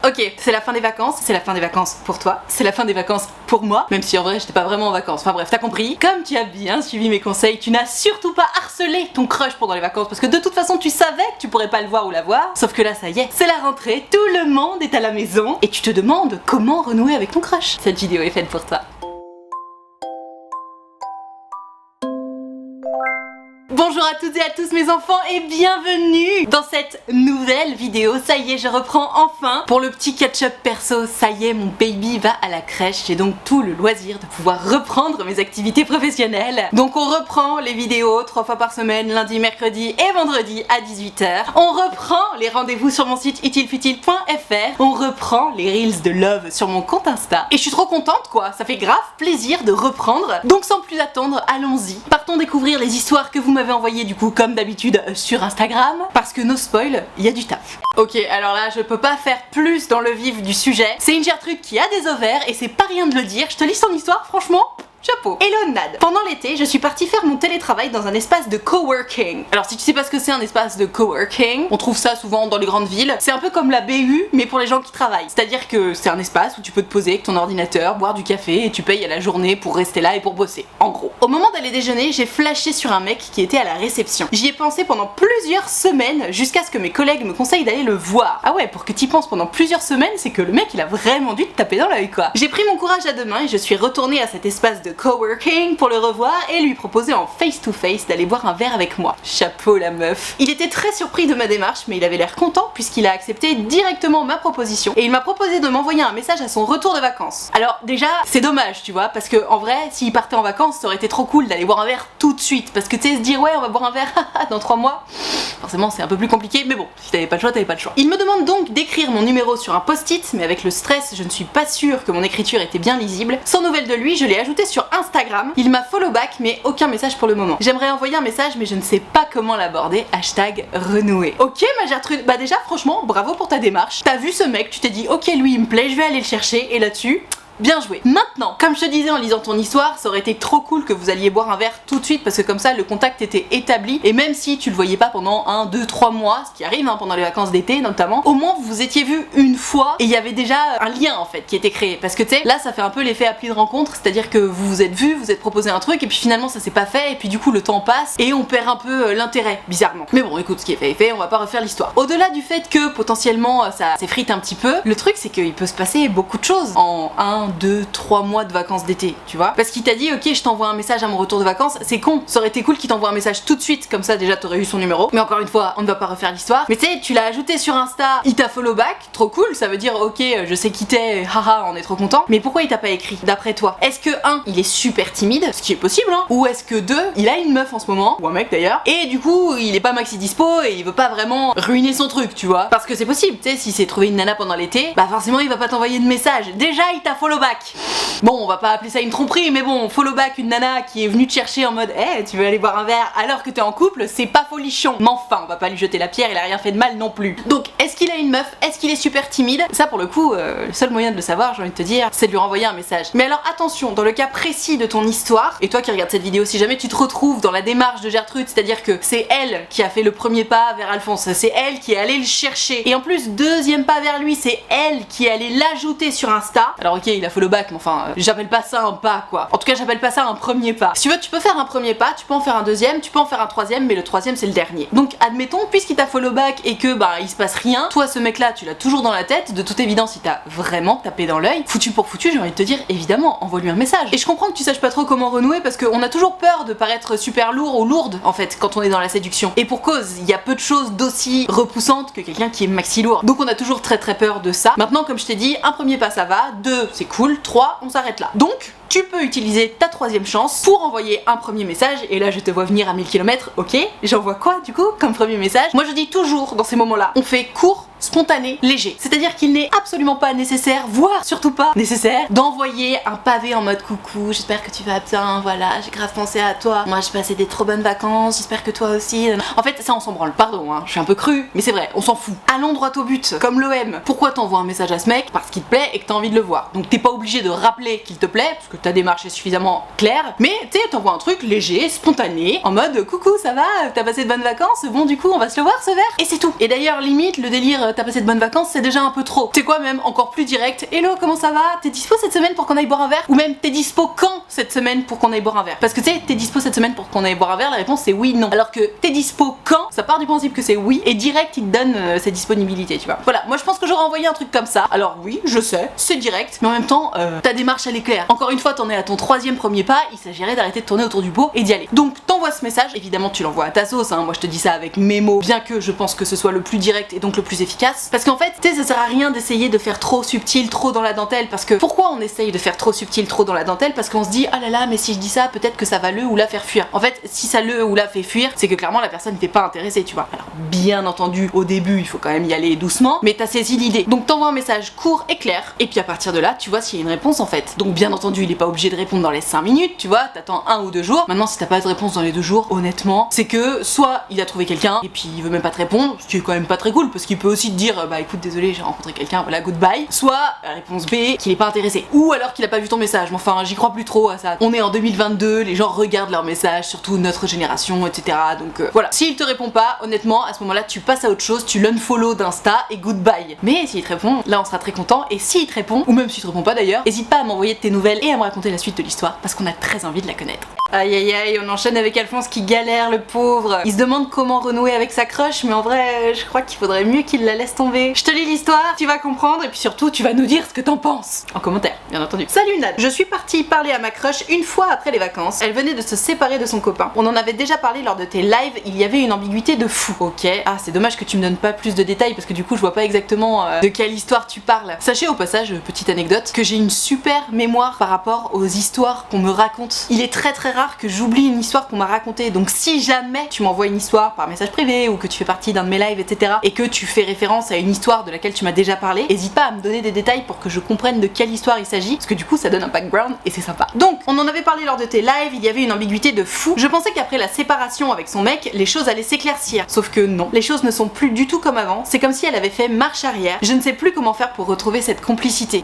Ok, c'est la fin des vacances, c'est la fin des vacances pour toi, c'est la fin des vacances pour moi, même si en vrai j'étais pas vraiment en vacances, enfin bref, t'as compris. Comme tu as bien suivi mes conseils, tu n'as surtout pas harcelé ton crush pendant les vacances, parce que de toute façon tu savais que tu pourrais pas le voir ou la voir, sauf que là ça y est, c'est la rentrée, tout le monde est à la maison, et tu te demandes comment renouer avec ton crush. Cette vidéo est faite pour toi. Bonjour à toutes et à tous mes enfants et bienvenue dans cette nouvelle vidéo. Ça y est, je reprends enfin pour le petit catch-up perso. Ça y est, mon baby va à la crèche. J'ai donc tout le loisir de pouvoir reprendre mes activités professionnelles. Donc on reprend les vidéos 3 fois par semaine, lundi, mercredi et vendredi à 18 h. On reprend les rendez-vous sur mon site utilefutile.fr. On reprend les reels de love sur mon compte Insta. Et je suis trop contente quoi, ça fait grave plaisir de reprendre. Donc sans plus attendre, allons-y. Partons découvrir les histoires que vous m'avez envoyé du coup comme d'habitude sur Instagram, parce que no spoil, il y a du taf. Ok, alors là je peux pas faire plus dans le vif du sujet. C'est une Gertrude qui a des ovaires et c'est pas rien de le dire. Je te lis son histoire, franchement. Chapeau. Hello Nad. Pendant l'été, je suis partie faire mon télétravail dans un espace de coworking. Alors si tu sais pas ce que c'est un espace de coworking, on trouve ça souvent dans les grandes villes. C'est un peu comme la BU mais pour les gens qui travaillent. C'est-à-dire que c'est un espace où tu peux te poser avec ton ordinateur, boire du café et tu payes à la journée pour rester là et pour bosser. En gros. Au moment d'aller déjeuner, j'ai flashé sur un mec qui était à la réception. J'y ai pensé pendant plusieurs semaines jusqu'à ce que mes collègues me conseillent d'aller le voir. Ah ouais, pour que t'y penses pendant plusieurs semaines, c'est que le mec il a vraiment dû te taper dans l'œil quoi. J'ai pris mon courage à deux mains et je suis retournée à cet espace de coworking pour le revoir et lui proposer en face to face d'aller boire un verre avec moi. Chapeau la meuf. Il était très surpris de ma démarche mais il avait l'air content puisqu'il a accepté directement ma proposition et il m'a proposé de m'envoyer un message à son retour de vacances. Alors déjà c'est dommage tu vois parce que en vrai s'il partait en vacances ça aurait été trop cool d'aller boire un verre tout de suite parce que tu sais se dire ouais on va boire un verre dans 3 mois forcément c'est un peu plus compliqué mais bon si t'avais pas le choix t'avais pas le choix. Il me demande donc d'écrire mon numéro sur un post-it mais avec le stress je ne suis pas sûre que mon écriture était bien lisible. Sans nouvelles de lui je l'ai ajouté sur Instagram. Il m'a follow back mais aucun message pour le moment. J'aimerais envoyer un message mais je ne sais pas comment l'aborder. Hashtag renouer. Ok ma Gertrude, bah déjà franchement bravo pour ta démarche. T'as vu ce mec, tu t'es dit ok lui il me plaît, je vais aller le chercher et là-dessus bien joué. Maintenant, comme je te disais en lisant ton histoire, ça aurait été trop cool que vous alliez boire un verre tout de suite parce que comme ça le contact était établi et même si tu le voyais pas pendant 1, 2, 3 mois, ce qui arrive hein, pendant les vacances d'été notamment, au moins vous vous étiez vu une fois et il y avait déjà un lien en fait qui était créé parce que tu sais, là ça fait un peu l'effet appli de rencontre, c'est-à-dire que vous vous êtes vus, vous êtes proposé un truc et puis finalement ça s'est pas fait et puis du coup le temps passe et on perd un peu l'intérêt, bizarrement. Mais bon écoute, ce qui est fait est fait, on va pas refaire l'histoire. Au-delà du fait que potentiellement ça s'effrite un petit peu, le truc c'est qu'il peut se passer beaucoup de choses en 1, 2, 3 mois de vacances d'été, tu vois. Parce qu'il t'a dit ok je t'envoie un message à mon retour de vacances, c'est con, ça aurait été cool qu'il t'envoie un message tout de suite, comme ça déjà t'aurais eu son numéro. Mais encore une fois, on ne va pas refaire l'histoire. Mais tu sais, tu l'as ajouté sur Insta, il t'a follow back, trop cool, ça veut dire ok je sais qui t'es, haha on est trop content. Mais pourquoi il t'a pas écrit d'après toi? Est-ce que 1 il est super timide, ce qui est possible hein, ou est-ce que 2 il a une meuf en ce moment, ou un mec d'ailleurs, et du coup il est pas maxi dispo et il veut pas vraiment ruiner son truc, tu vois. Parce que c'est possible, tu sais, si c'est trouvé une nana pendant l'été, bah forcément il va pas t'envoyer de message. Déjà il t'a follow back. Bon, on va pas appeler ça une tromperie, mais bon, follow back une nana qui est venue te chercher en mode hey, tu veux aller boire un verre alors que t'es en couple, c'est pas folichon. Mais enfin, on va pas lui jeter la pierre, il a rien fait de mal non plus. Donc, est-ce qu'il a une meuf? Est-ce qu'il est super timide? Ça, pour le coup, le seul moyen de le savoir, j'ai envie de te dire, c'est de lui renvoyer un message. Mais alors, attention, dans le cas précis de ton histoire, et toi qui regardes cette vidéo, si jamais tu te retrouves dans la démarche de Gertrude, c'est-à-dire que c'est elle qui a fait le premier pas vers Alphonse, c'est elle qui est allée le chercher, et en plus, deuxième pas vers lui, c'est elle qui est allée l'ajouter sur Insta. Alors ok, il a follow back, mais enfin, j'appelle pas ça un pas quoi. En tout cas j'appelle pas ça un premier pas. Si tu veux tu peux faire un premier pas, tu peux en faire un deuxième, tu peux en faire un troisième, mais le troisième c'est le dernier. Donc admettons puisqu'il t'a follow back et que bah il se passe rien, toi ce mec là tu l'as toujours dans la tête, de toute évidence il t'a vraiment tapé dans l'œil, foutu pour foutu j'ai envie de te dire évidemment envoie-lui un message. Et je comprends que tu saches pas trop comment renouer parce qu'on a toujours peur de paraître super lourd ou lourde en fait quand on est dans la séduction. Et pour cause, il y a peu de choses d'aussi repoussantes que quelqu'un qui est maxi lourd. Donc on a toujours très peur de ça. Maintenant comme je t'ai dit, un premier pas ça va, 2 c'est cool, 3 on s'arrête là. Donc tu peux utiliser ta troisième chance pour envoyer un premier message et là je te vois venir à 1000 km, ok, j'envoie quoi du coup comme premier message? Moi je dis toujours dans ces moments là, on fait court, spontané, léger. C'est-à-dire qu'il n'est absolument pas nécessaire, voire surtout pas nécessaire, d'envoyer un pavé en mode coucou, j'espère que tu vas bien, voilà, j'ai grave pensé à toi, moi j'ai passé des trop bonnes vacances, j'espère que toi aussi. En fait ça on s'en branle, pardon hein, je suis un peu crue, mais c'est vrai, on s'en fout. Allons droit au but, comme l'OM. Pourquoi t'envoies un message à ce mec? Parce qu'il te plaît et que t'as envie de le voir. Donc t'es pas obligé de rappeler qu'il te plaît, parce que ta démarche est suffisamment claire, mais tu sais, t'envoies un truc léger, spontané, en mode coucou, ça va, t'as passé de bonnes vacances, bon du coup on va se le voir ce verre, et c'est tout. Et d'ailleurs limite le délire t'as passé de bonnes vacances c'est déjà un peu trop. C'est quoi même encore plus direct, hello comment ça va, t'es dispo cette semaine pour qu'on aille boire un verre, ou même t'es dispo quand cette semaine pour qu'on aille boire un verre, parce que tu sais t'es dispo cette semaine pour qu'on aille boire un verre, la réponse c'est oui non, alors que t'es dispo quand, ça part du principe que c'est oui, et direct il te donne cette disponibilité, tu vois. Voilà, moi je pense que j'aurais envoyé un truc comme ça. Alors oui je sais c'est direct, mais en même temps ta démarche elle est claire. Encore une fois t'en es à ton troisième premier pas, il s'agirait d'arrêter de tourner autour du pot et d'y aller. Donc t'envoies ce message, évidemment tu l'envoies à ta sauce, hein. Moi je te dis ça avec mes mots, bien que je pense que ce soit le plus direct et donc le plus efficace, parce qu'en fait tu sais ça sert à rien d'essayer de faire trop subtil, trop dans la dentelle, parce que pourquoi on essaye de faire trop subtil, trop dans la dentelle, parce qu'on se dit ah là là mais si je dis ça peut-être que ça va le ou la faire fuir. En fait si ça le ou la fait fuir, c'est que clairement la personne n'était pas intéressée, tu vois. Alors bien entendu au début il faut quand même y aller doucement, mais t'as saisi l'idée, donc t'envoies un message court et clair, et puis à partir de là tu vois s'il y a une réponse en fait. Donc bien entendu il est pas obligé de répondre dans les 5 minutes, tu vois, t'attends 1 ou 2 jours. Maintenant si t'as pas de réponse dans les 2 jours, honnêtement c'est que soit il a trouvé quelqu'un et puis il veut même pas te répondre, ce qui est quand même pas très cool, parce qu'il peut aussi te dire bah écoute désolé j'ai rencontré quelqu'un, voilà goodbye. Soit réponse B, qu'il est pas intéressé, ou alors qu'il a pas vu ton message, mais enfin j'y crois plus trop à ça. On est en 2022, les gens regardent leurs messages, surtout notre génération, etc. Donc voilà, s'il te répond pas, honnêtement à ce moment là tu passes à autre chose, tu l'unfollow d'Insta et goodbye. Mais s'il te répond, là on sera très content, et s'il te répond, ou même s'il te répond pas d'ailleurs, hésite pas à m'envoyer de tes nouvelles et à me raconter la suite de l'histoire, parce qu'on a très envie de la connaître. Aïe aïe aïe, on enchaîne avec Alphonse qui galère, le pauvre. Il se demande comment renouer avec sa crush, mais en vrai, je crois qu'il faudrait mieux qu'il la laisse tomber. Je te lis l'histoire, tu vas comprendre, et puis surtout, tu vas nous dire ce que t'en penses. En commentaire, bien entendu. Salut Nad, je suis partie parler à ma crush une fois après les vacances. Elle venait de se séparer de son copain. On en avait déjà parlé lors de tes lives, il y avait une ambiguïté de fou. Ok, ah c'est dommage que tu me donnes pas plus de détails, parce que du coup, je vois pas exactement de quelle histoire tu parles. Sachez au passage, petite anecdote, que j'ai une super mémoire par rapport aux histoires qu'on me raconte. Il est très rare que j'oublie une histoire qu'on m'a racontée, donc si jamais tu m'envoies une histoire par message privé ou que tu fais partie d'un de mes lives etc et que tu fais référence à une histoire de laquelle tu m'as déjà parlé, n'hésite pas à me donner des détails pour que je comprenne de quelle histoire il s'agit, parce que du coup ça donne un background et c'est sympa. Donc on en avait parlé lors de tes lives, il y avait une ambiguïté de fou. Je pensais qu'après la séparation avec son mec, les choses allaient s'éclaircir, sauf que non, les choses ne sont plus du tout comme avant, c'est comme si elle avait fait marche arrière. Je ne sais plus comment faire pour retrouver cette complicité.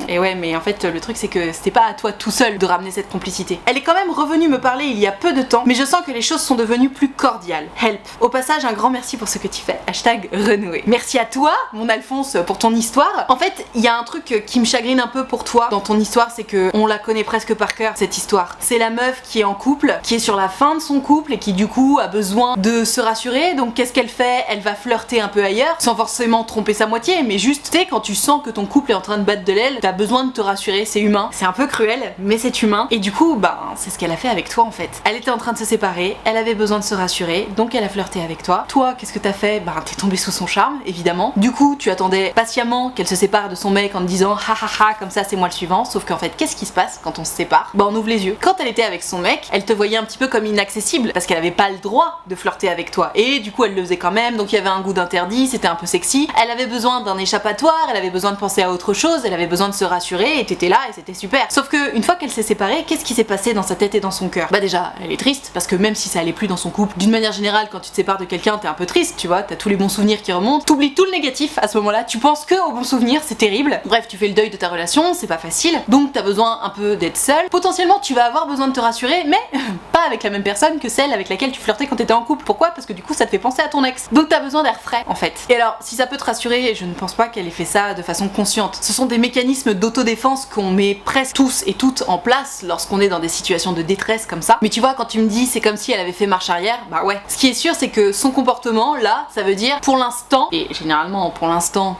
Et ouais mais en fait le truc c'est que c'était pas à toi tout seul de ramener cette complicité. Elle est quand même revenue me parler il y a peu de temps, mais je sens que les choses sont devenues plus cordiales. Help. Au passage, un grand merci pour ce que tu fais. Hashtag renouer. Merci à toi, mon Alphonse, pour ton histoire. En fait, il y a un truc qui me chagrine un peu pour toi dans ton histoire, c'est que on la connaît presque par cœur, cette histoire. C'est la meuf qui est en couple, qui est sur la fin de son couple et qui du coup a besoin de se rassurer. Donc qu'est-ce qu'elle fait? Elle va flirter un peu ailleurs, sans forcément tromper sa moitié, mais juste, tu sais, quand tu sens que ton couple est en train de battre de l'aile, t'as besoin de te rassurer, c'est humain. C'est un peu cruel, mais c'est humain. Et du coup, c'est ce qu'elle a fait avec toi en fait. Elle était en train de se séparer, elle avait besoin de se rassurer, donc elle a flirté avec toi. Toi, qu'est-ce que t'as fait? T'es tombé sous son charme, évidemment. Du coup, tu attendais patiemment qu'elle se sépare de son mec en te disant ha ha ha, comme ça c'est moi le suivant. Sauf qu'en fait, qu'est-ce qui se passe quand on se sépare? On ouvre les yeux. Quand elle était avec son mec, elle te voyait un petit peu comme inaccessible, parce qu'elle avait pas le droit de flirter avec toi. Et du coup, elle le faisait quand même, donc il y avait un goût d'interdit, c'était un peu sexy. Elle avait besoin d'un échappatoire, elle avait besoin de penser à autre chose, elle avait besoin de se rassurer, et t'étais là, et c'était super. Sauf que une fois qu'elle s'est séparée, qu'est-ce qui s'est passé dans sa tête et dans son cœur? Déjà, elle est triste, parce que même si ça allait plus dans son couple, d'une manière générale, quand tu te sépares de quelqu'un, t'es un peu triste, tu vois, t'as tous les bons souvenirs qui remontent, t'oublies tout le négatif à ce moment-là, tu penses que aux bons souvenirs, c'est terrible. Bref, tu fais le deuil de ta relation, c'est pas facile, donc t'as besoin un peu d'être seule. Potentiellement, tu vas avoir besoin de te rassurer, mais pas avec la même personne que celle avec laquelle tu flirtais quand t'étais en couple. Pourquoi? Parce que du coup, ça te fait penser à ton ex. Donc t'as besoin d'air frais, en fait. Et alors, si ça peut te rassurer, je ne pense pas qu'elle ait fait ça de façon consciente. Ce sont des mécanismes d'autodéfense qu'on met presque tous et toutes en place lorsqu'on est dans des situations de détresse comme ça. Mais tu vois, quand tu me dis c'est comme si elle avait fait marche arrière, ouais. Ce qui est sûr, c'est que son comportement, là, ça veut dire pour l'instant, et généralement pour l'instant,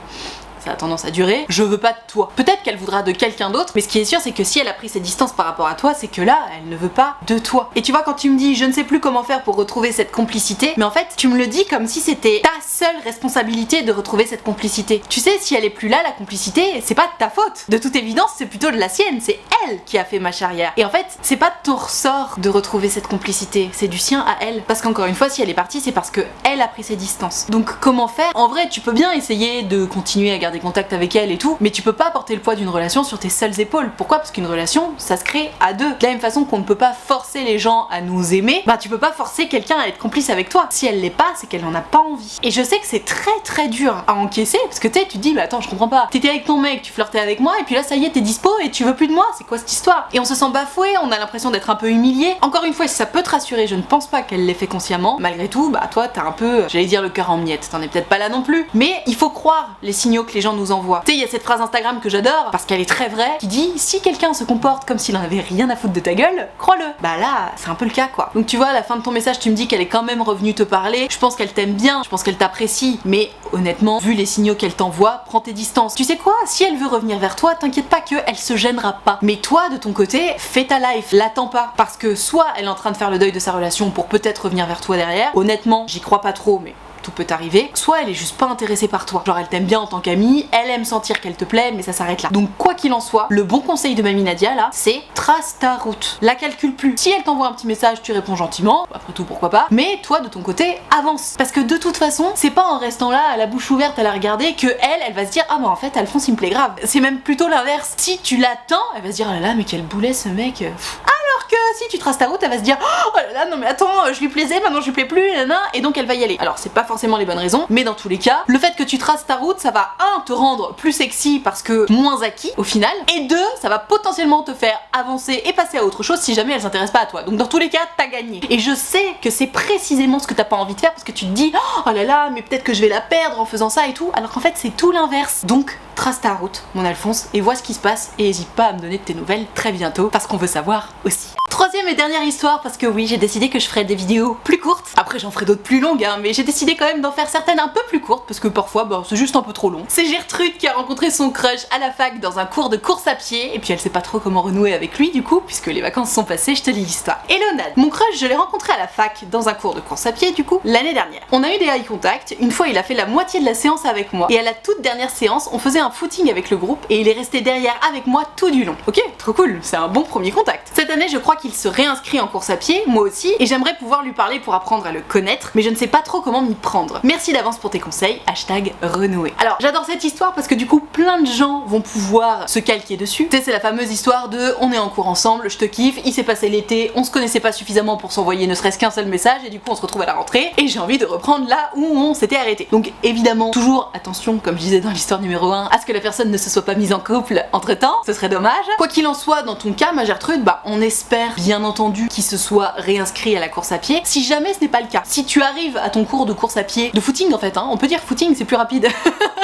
ça a tendance à durer, je veux pas de toi. Peut-être qu'elle voudra de quelqu'un d'autre, mais ce qui est sûr c'est que si elle a pris ses distances par rapport à toi, c'est que là, elle ne veut pas de toi. Et tu vois, quand tu me dis je ne sais plus comment faire pour retrouver cette complicité, mais en fait, tu me le dis comme si c'était ta seule responsabilité de retrouver cette complicité. Tu sais, si elle est plus là, la complicité, c'est pas de ta faute. De toute évidence, c'est plutôt de la sienne, c'est elle qui a fait marche arrière. Et en fait, c'est pas de ton ressort de retrouver cette complicité, c'est du sien à elle. Parce qu'encore une fois, si elle est partie, c'est parce que elle a pris ses distances. Donc comment faire? En vrai, tu peux bien essayer de continuer à garder garder contact avec elle et tout, mais tu peux pas porter le poids d'une relation sur tes seules épaules. Pourquoi? Parce qu'une relation, ça se crée à deux. De la même façon qu'on ne peut pas forcer les gens à nous aimer, bah tu peux pas forcer quelqu'un à être complice avec toi. Si elle l'est pas, c'est qu'elle en a pas envie. Et je sais que c'est très dur à encaisser, parce que tu sais, tu te dis, bah attends, je comprends pas. T'étais avec ton mec, tu flirtais avec moi, et puis là ça y est, t'es dispo et tu veux plus de moi. C'est quoi cette histoire? Et on se sent bafoué, on a l'impression d'être un peu humilié. Encore une fois, si ça peut te rassurer, je ne pense pas qu'elle l'ait fait consciemment. Malgré tout, bah toi t'as un peu, j'allais dire le cœur en miettes. T'en es peut-être pas là non plus. Mais il faut croire les signaux que les gens nous envoient. Tu sais, il y a cette phrase Instagram que j'adore, parce qu'elle est très vraie, qui dit si quelqu'un se comporte comme s'il en avait rien à foutre de ta gueule, crois-le. Bah là, c'est un peu le cas quoi. Donc tu vois, à la fin de ton message, tu me dis qu'elle est quand même revenue te parler. Je pense qu'elle t'aime bien, je pense qu'elle t'apprécie. Mais honnêtement, vu les signaux qu'elle t'envoie, prends tes distances. Tu sais quoi? Si elle veut revenir vers toi, t'inquiète pas qu'elle se gênera pas. Mais toi, de ton côté, fais ta life, l'attends pas. Parce que soit elle est en train de faire le deuil de sa relation pour peut-être revenir vers toi derrière. Honnêtement, j'y crois pas trop, mais tout peut arriver. Soit elle est juste pas intéressée par toi. Genre elle t'aime bien en tant qu'amie, elle aime sentir qu'elle te plaît, mais ça s'arrête là. Donc quoi qu'il en soit, le bon conseil de Mamie Nadia là, c'est trace ta route. La calcule plus. Si elle t'envoie un petit message, tu réponds gentiment, après tout pourquoi pas, mais toi de ton côté, avance. Parce que de toute façon, c'est pas en restant là à la bouche ouverte à la regarder que elle va se dire ah bah en fait Alphonse il me plaît grave. C'est même plutôt l'inverse. Si tu l'attends, elle va se dire oh là là mais quel boulet ce mec. Alors que si tu traces ta route, elle va se dire oh là là non mais attends, je lui plaisais, maintenant je lui plais plus, nanana, et donc elle va y aller. Alors c'est pas forcément les bonnes raisons, mais dans tous les cas, le fait que tu traces ta route, ça va te rendre plus sexy parce que moins acquis au final, et 2, ça va potentiellement te faire avancer et passer à autre chose si jamais elle s'intéresse pas à toi. Donc dans tous les cas, t'as gagné. Et je sais que c'est précisément ce que t'as pas envie de faire parce que tu te dis oh là là, mais peut-être que je vais la perdre en faisant ça et tout, alors qu'en fait c'est tout l'inverse. Donc trace ta route, mon Alphonse, et vois ce qui se passe, et n'hésite pas à me donner de tes nouvelles très bientôt parce qu'on veut savoir aussi. Troisième et dernière histoire, parce que oui, j'ai décidé que je ferais des vidéos plus courtes. Après j'en ferai d'autres plus longues, hein, mais j'ai décidé quand même d'en faire certaines un peu plus courtes parce que parfois bah, c'est juste un peu trop long. C'est Gertrude qui a rencontré son crush à la fac dans un cours de course à pied, et puis elle sait pas trop comment renouer avec lui du coup, puisque les vacances sont passées, je te lis l'histoire. Hello Nad, mon crush, je l'ai rencontré à la fac dans un cours de course à pied du coup, l'année dernière. On a eu des eye contact, une fois il a fait la moitié de la séance avec moi, et à la toute dernière séance, on faisait un footing avec le groupe, et il est resté derrière avec moi tout du long. Ok, trop cool, c'est un bon premier contact. Cette année, je crois qu'il se réinscrit en course à pied, moi aussi, et j'aimerais pouvoir lui parler pour apprendre à le connaître, mais je ne sais pas trop comment m'y prendre. Merci d'avance pour tes conseils, hashtag renouer. Alors j'adore cette histoire parce que du coup plein de gens vont pouvoir se calquer dessus. Tu sais, c'est la fameuse histoire de on est en cours ensemble, je te kiffe, il s'est passé l'été, on se connaissait pas suffisamment pour s'envoyer ne serait-ce qu'un seul message, et du coup on se retrouve à la rentrée, et j'ai envie de reprendre là où on s'était arrêté. Donc évidemment, toujours attention, comme je disais dans l'histoire numéro 1, à ce que la personne ne se soit pas mise en couple entre temps, ce serait dommage. Quoi qu'il en soit, dans ton cas, ma Gertrude, bah on espère bien entendu qu'il se soit réinscrit à la course à pied. Si jamais ce n'est pas le cas, si tu arrives à ton cours de course à pied, de footing en fait, hein, on peut dire footing, c'est plus rapide.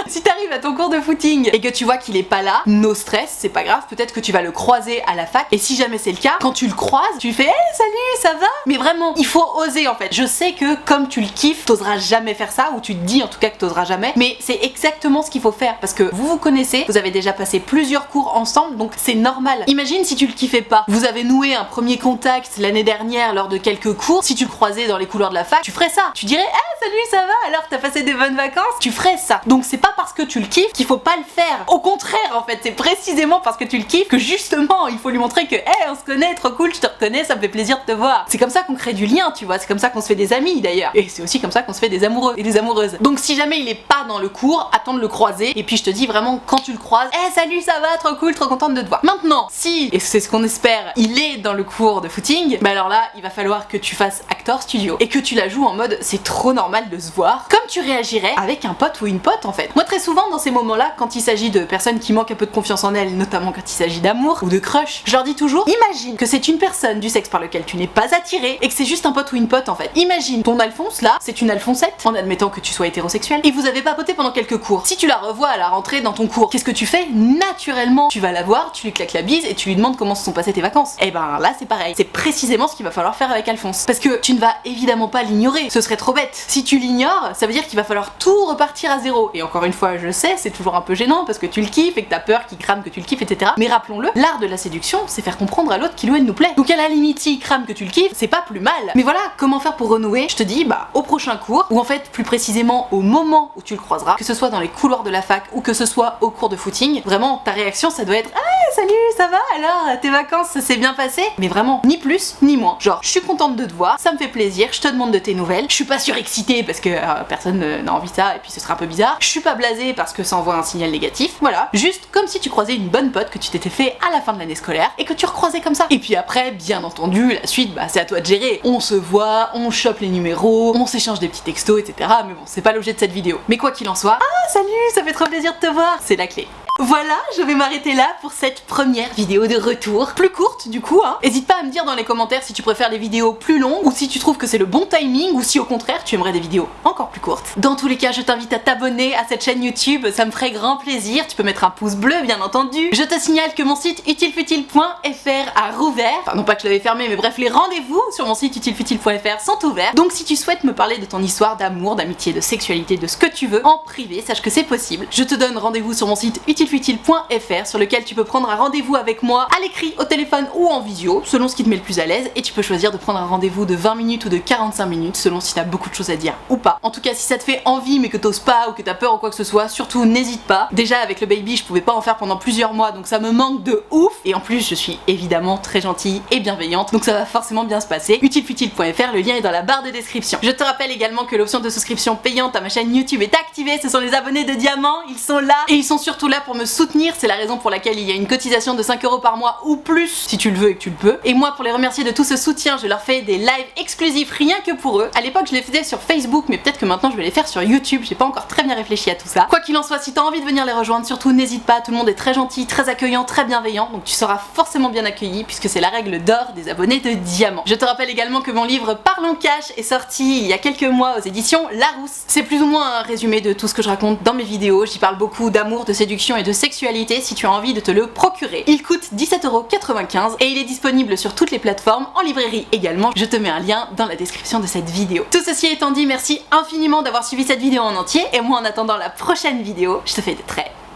Si t'arrives à ton cours de footing et que tu vois qu'il est pas là, no stress, c'est pas grave, peut-être que tu vas le croiser à la fac, et si jamais c'est le cas, quand tu le croises, tu lui fais hey, salut, ça va? Mais vraiment, il faut oser en fait. Je sais que comme tu le kiffes, t'oseras jamais faire ça, ou tu te dis en tout cas que t'oseras jamais, mais c'est exactement ce qu'il faut faire parce que vous vous connaissez, vous avez déjà passé plusieurs cours ensemble, donc c'est normal. Imagine si tu le kiffais pas, vous avez noué un premier contact l'année dernière lors de quelques cours, si tu le croisais dans les couloirs de la fac, tu ferais ça. Tu dirais hey, salut, ça va? Alors t'as passé des bonnes vacances? Tu ferais ça. Donc c'est pas parce que tu le kiffes qu'il faut pas le faire. Au contraire, en fait, c'est précisément parce que tu le kiffes que justement il faut lui montrer que hey, on se connaît, trop cool, je te reconnais, ça me fait plaisir de te voir. C'est comme ça qu'on crée du lien, tu vois, c'est comme ça qu'on se fait des amis d'ailleurs. Et c'est aussi comme ça qu'on se fait des amoureux et des amoureuses. Donc si jamais il est pas dans le cours, attends de le croiser, et puis je te dis vraiment quand tu le croises, hey, salut, ça va, trop cool, trop contente de te voir. Maintenant, si, et c'est ce qu'on espère, il est dans le cours de footing, bah alors là, il va falloir que tu fasses acteur studio et que tu la joues en mode c'est trop normal de se voir, comme tu réagirais avec un pote ou une pote en fait. Moi très souvent dans ces moments-là, quand il s'agit de personnes qui manquent un peu de confiance en elles, notamment quand il s'agit d'amour ou de crush, je leur dis toujours, imagine que c'est une personne du sexe par lequel tu n'es pas attiré et que c'est juste un pote ou une pote en fait. Imagine ton Alphonse là, c'est une Alphonsette, en admettant que tu sois hétérosexuel, et vous avez papoté pendant quelques cours. Si tu la revois à la rentrée dans ton cours, qu'est-ce que tu fais? Naturellement, tu vas la voir, tu lui claques la bise et tu lui demandes comment se sont passées tes vacances. Et ben là c'est pareil, c'est précisément ce qu'il va falloir faire avec Alphonse. Parce que tu ne vas évidemment pas l'ignorer, ce serait trop bête. Si tu l'ignores, ça veut dire qu'il va falloir tout repartir à zéro. Et encore une fois, je sais, c'est toujours un peu gênant parce que tu le kiffes et que t'as peur qu'il crame que tu le kiffes, etc. Mais rappelons-le, l'art de la séduction, c'est faire comprendre à l'autre qu'il ou elle nous plaît. Donc à la limite, s'il crame que tu le kiffes, c'est pas plus mal. Mais voilà, comment faire pour renouer? Je te dis, bah au prochain cours, ou en fait plus précisément au moment où tu le croiseras, que ce soit dans les couloirs de la fac ou que ce soit au cours de footing, vraiment ta réaction ça doit être ah salut, ça ça va alors? Tes vacances, ça s'est bien passé? Mais vraiment, ni plus ni moins. Genre, je suis contente de te voir, ça me fait plaisir, je te demande de tes nouvelles. Je suis pas surexcitée parce que personne n'a envie de ça et puis ce serait un peu bizarre. Je suis pas blasée parce que ça envoie un signal négatif. Voilà, juste comme si tu croisais une bonne pote que tu t'étais fait à la fin de l'année scolaire et que tu recroisais comme ça. Et puis après, bien entendu, la suite, bah c'est à toi de gérer. On se voit, on chope les numéros, on s'échange des petits textos, etc. Mais bon, c'est pas l'objet de cette vidéo. Mais quoi qu'il en soit, ah salut, ça fait trop plaisir de te voir, c'est la clé. Voilà, je vais m'arrêter là pour cette première vidéo de retour. Plus courte du coup, hein. Hésite pas à me dire dans les commentaires si tu préfères les vidéos plus longues ou si tu trouves que c'est le bon timing ou si au contraire tu aimerais des vidéos encore plus courtes. Dans tous les cas, je t'invite à t'abonner à cette chaîne YouTube, ça me ferait grand plaisir. Tu peux mettre un pouce bleu bien entendu. Je te signale que mon site utilefutile.fr a rouvert. Enfin non pas que je l'avais fermé, mais bref, les rendez-vous sur mon site utilefutile.fr sont ouverts. Donc si tu souhaites me parler de ton histoire d'amour, d'amitié, de sexualité, de ce que tu veux en privé, sache que c'est possible. Je te donne rendez-vous sur mon site utilefutile.fr sur lequel tu peux prendre un rendez-vous avec moi à l'écrit, au téléphone ou en visio, selon ce qui te met le plus à l'aise, et tu peux choisir de prendre un rendez-vous de 20 minutes ou de 45 minutes selon si t'as beaucoup de choses à dire ou pas. En tout cas, si ça te fait envie mais que t'oses pas ou que t'as peur ou quoi que ce soit, surtout n'hésite pas. Déjà avec le baby, je pouvais pas en faire pendant plusieurs mois, donc ça me manque de ouf, et en plus je suis évidemment très gentille et bienveillante, donc ça va forcément bien se passer. Utilefutile.fr, le lien est dans la barre de description. Je te rappelle également que l'option de souscription payante à ma chaîne YouTube est activée, ce sont les abonnés de diamant, ils sont là, et ils sont surtout là pour me soutenir, c'est la raison pour laquelle il y a une cotisation de 5 € par mois ou plus si tu le veux et que tu le peux. Et moi, pour les remercier de tout ce soutien, je leur fais des lives exclusifs rien que pour eux. À l'époque, je les faisais sur Facebook, mais peut-être que maintenant je vais les faire sur YouTube, j'ai pas encore très bien réfléchi à tout ça. Quoi qu'il en soit, si t'as envie de venir les rejoindre, surtout n'hésite pas, tout le monde est très gentil, très accueillant, très bienveillant, donc tu seras forcément bien accueilli puisque c'est la règle d'or des abonnés de diamant. Je te rappelle également que mon livre Parlons Cash est sorti il y a quelques mois aux éditions Larousse. C'est plus ou moins un résumé de tout ce que je raconte dans mes vidéos, j'y parle beaucoup d'amour, de séduction et de sexualité si tu as envie de te le procurer. Il coûte 17,95 € et il est disponible sur toutes les plateformes, en librairie également. Je te mets un lien dans la description de cette vidéo. Tout ceci étant dit, merci infiniment d'avoir suivi cette vidéo en entier et moi en attendant la prochaine vidéo, je te fais de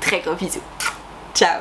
très gros bisous. Ciao.